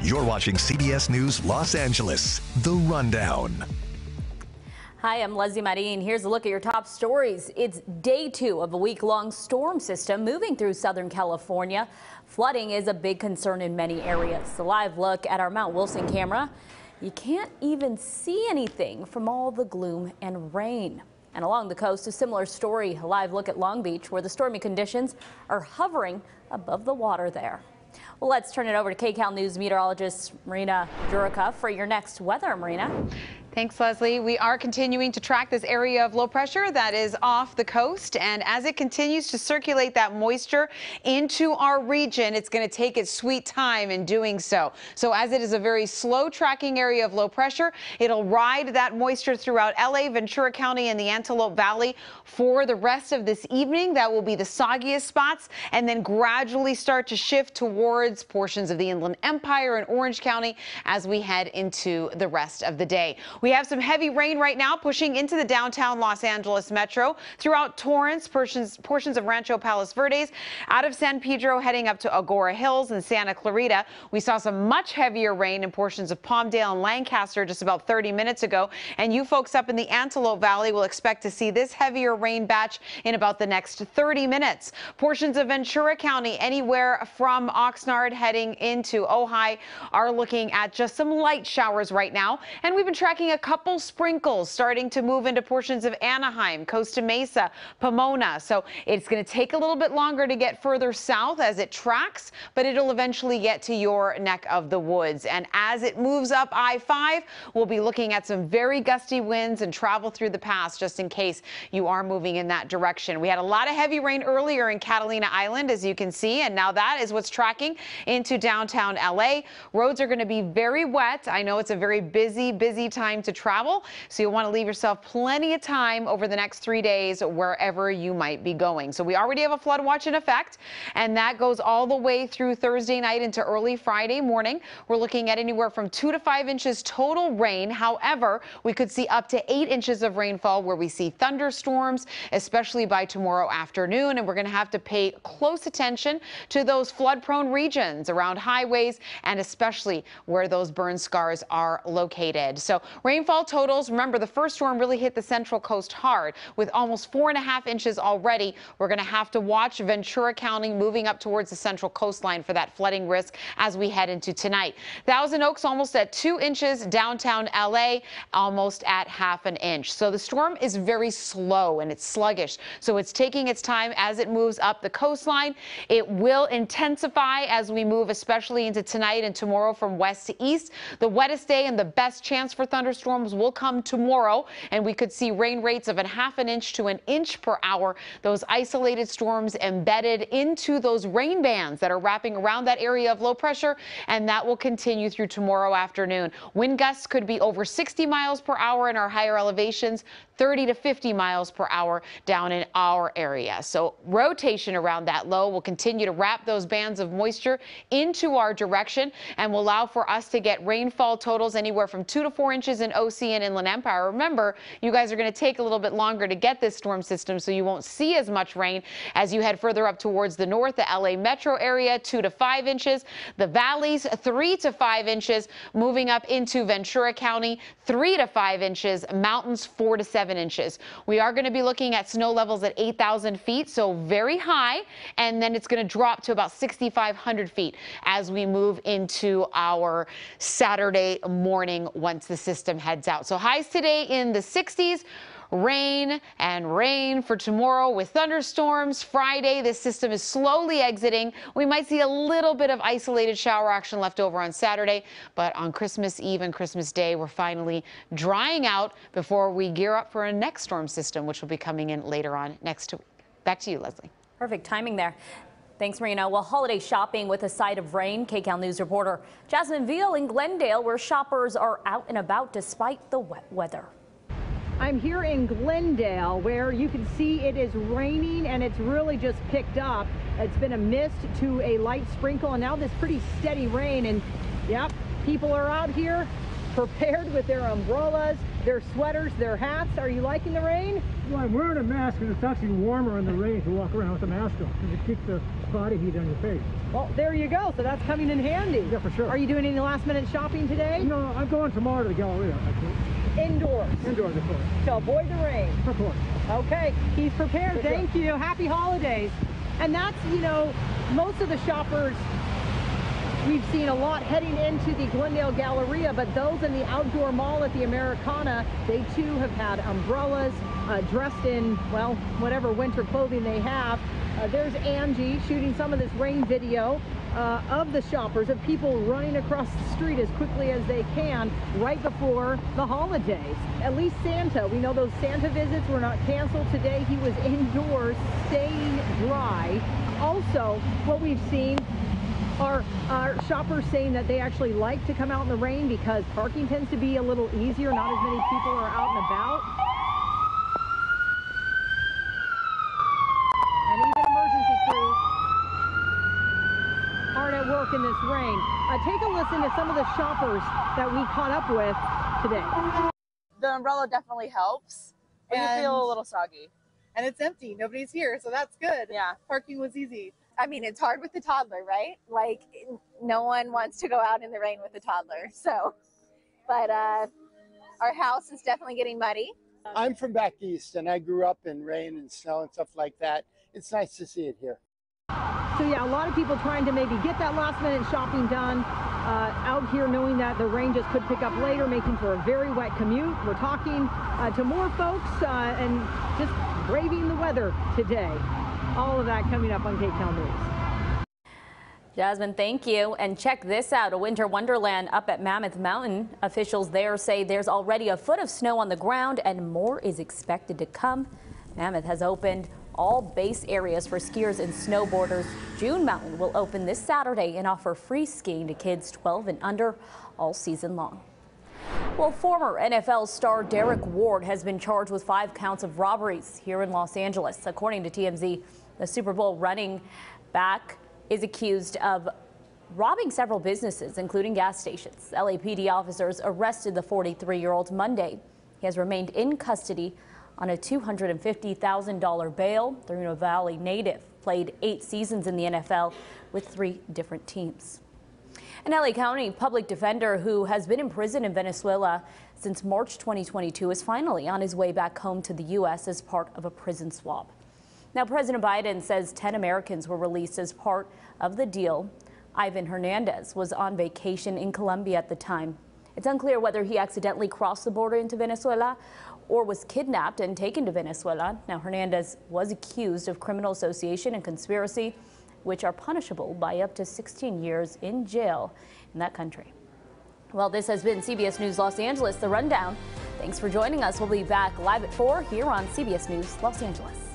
You're watching CBS News Los Angeles, The Rundown. Hi, I'm Leslie Marin. Here's a look at your top stories. It's day 2 of a week-long storm system moving through Southern California. Flooding is a big concern in many areas. A live look at our Mount Wilson camera. You can't even see anything from all the gloom and rain. And along the coast, a similar story. A live look at Long Beach, where the stormy conditions are hovering above the water there. Well, let's turn it over to KCAL News meteorologist Marina Jurica for your next weather. Marina. Thanks, Leslie. We are continuing to track this area of low pressure that is off the coast. And as it continues to circulate that moisture into our region, it's going to take its sweet time in doing so. So as it is a very slow tracking area of low pressure, it'll ride that moisture throughout LA, Ventura County, and the Antelope Valley for the rest of this evening. That will be the soggiest spots, and then gradually start to shift towards portions of the Inland Empire and Orange County as we head into the rest of the day. We have some heavy rain right now pushing into the downtown Los Angeles metro throughout Torrance, portions of Rancho Palos Verdes, out of San Pedro heading up to Agora Hills and Santa Clarita. We saw some much heavier rain in portions of Palmdale and Lancaster just about 30 minutes ago. And you folks up in the Antelope Valley will expect to see this heavier rain batch in about the next 30 minutes. Portions of Ventura County, anywhere from Oxnard heading into Ojai, are looking at just some light showers right now. And we've been tracking a couple sprinkles starting to move into portions of Anaheim, Costa Mesa, Pomona. So it's going to take a little bit longer to get further south as it tracks, but it'll eventually get to your neck of the woods. And as it moves up I-5, we'll be looking at some very gusty winds and travel through the pass just in case you are moving in that direction. We had a lot of heavy rain earlier in Catalina Island, as you can see, and now that is what's tracking into downtown LA. Roads are going to be very wet. I know it's a very busy time to travel, so you'll want to leave yourself plenty of time over the next 3 days wherever you might be going. So we already have a flood watch in effect, and that goes all the way through Thursday night into early Friday morning. We're looking at anywhere from 2 to 5 inches total rain. However, we could see up to 8 inches of rainfall where we see thunderstorms, especially by tomorrow afternoon. And we're going to have to pay close attention to those flood-prone regions around highways and especially where those burn scars are located. So rainfall totals, remember, the first storm really hit the Central Coast hard with almost 4.5 inches already. We're going to have to watch Ventura County moving up towards the central coastline for that flooding risk as we head into tonight. Thousand Oaks almost at 2 inches, downtown LA almost at ½ an inch. So the storm is very slow and it's sluggish. So it's taking its time as it moves up the coastline. It will intensify as we move, especially into tonight and tomorrow from west to east. The wettest day and the best chance for thunderstorms will come tomorrow, and we could see rain rates of ½ an inch to 1 inch per hour. Those isolated storms embedded into those rain bands that are wrapping around that area of low pressure, and that will continue through tomorrow afternoon. Wind gusts could be over 60 miles per hour in our higher elevations, 30 to 50 miles per hour down in our area. So rotation around that low will continue to wrap those bands of moisture into our direction and will allow for us to get rainfall totals anywhere from 2 to 4 inches in OC and Inland Empire. Remember, you guys are going to take a little bit longer to get this storm system, so you won't see as much rain as you head further up towards the north, the LA metro area, 2 to 5 inches, the valleys 3 to 5 inches, moving up into Ventura County 3 to 5 inches, mountains 4 to 7 inches. We are going to be looking at snow levels at 8,000 feet, so very high, and then it's going to drop to about 6,500 feet as we move into our Saturday morning once the system heads out. So highs today in the 60s. Rain and rain for tomorrow with thunderstorms. Friday, this system is slowly exiting. We might see a little bit of isolated shower action left over on Saturday, but on Christmas Eve and Christmas Day, we're finally drying out before we gear up for a next storm system, which will be coming in later on next week. Back to you, Leslie. Perfect timing there. Thanks, Marina. Well, holiday shopping with a side of rain. KCAL News reporter Jasmine Veal in Glendale, where shoppers are out and about despite the wet weather. I'm here in Glendale, where you can see it is raining and it's really just picked up. It's been a mist to a light sprinkle and now this pretty steady rain. And yep, people are out here prepared with their umbrellas, their sweaters, their hats. Are you liking the rain? Well, I'm wearing a mask and it's actually warmer in the rain to walk around with a mask on because it keeps the body heat on your face. Well, there you go. So that's coming in handy. Yeah, for sure. Are you doing any last-minute shopping today? No, I'm going tomorrow to the Galleria. Indoors. Indoors, of course. To avoid the rain. Of course. Okay, he's prepared. Thank you. Happy holidays. And that's, you know, most of the shoppers we've seen a lot heading into the Glendale Galleria, but those in the outdoor mall at the Americana, they too have had umbrellas, dressed in, well, whatever winter clothing they have. There's Angie shooting some of this rain video of the shoppers, of people running across the street as quickly as they can right before the holidays. At least Santa, we know those Santa visits were not canceled today. He was indoors staying dry. Also, what we've seen are shoppers saying that they actually like to come out in the rain because parking tends to be a little easier. Not as many people are out and about. And even emergency crews hard at work in this rain. Take a listen to some of the shoppers that we caught up with today. The umbrella definitely helps, but you feel a little soggy. And it's empty. Nobody's here, so that's good. Yeah. Parking was easy. I mean, it's hard with the toddler, right? Like, no one wants to go out in the rain with a toddler. So, but our house is definitely getting muddy. I'm from back east, and I grew up in rain and snow and stuff like that. It's nice to see it here. So yeah, a lot of people trying to maybe get that last minute shopping done out here, knowing that the rain just could pick up later, making for a very wet commute. We're talking to more folks and just braving the weather today. All of that coming up on KCAL News. Jasmine, thank you. And check this out, a winter wonderland up at Mammoth Mountain. Officials there say there's already a foot of snow on the ground and more is expected to come. Mammoth has opened all base areas for skiers and snowboarders. June Mountain will open this Saturday and offer free skiing to kids 12 and under all season long. Well, former NFL star Derrick Ward has been charged with 5 counts of robberies here in Los Angeles. According to TMZ, the Super Bowl running back is accused of robbing several businesses, including gas stations. LAPD officers arrested the 43-year-old Monday. He has remained in custody on a $250,000 bail. The Reno Valley native played 8 seasons in the NFL with 3 different teams. An LA County public defender who has been in prison in Venezuela since March 2022 is finally on his way back home to the U.S. as part of a prison swap. Now, President Biden says 10 Americans were released as part of the deal. Eyvin Hernandez was on vacation in Colombia at the time. It's unclear whether he accidentally crossed the border into Venezuela or was kidnapped and taken to Venezuela. Now, Hernandez was accused of criminal association and conspiracy, which are punishable by up to 16 years in jail in that country. Well, this has been CBS News Los Angeles, The Rundown. Thanks for joining us. We'll be back live at 4 here on CBS News Los Angeles.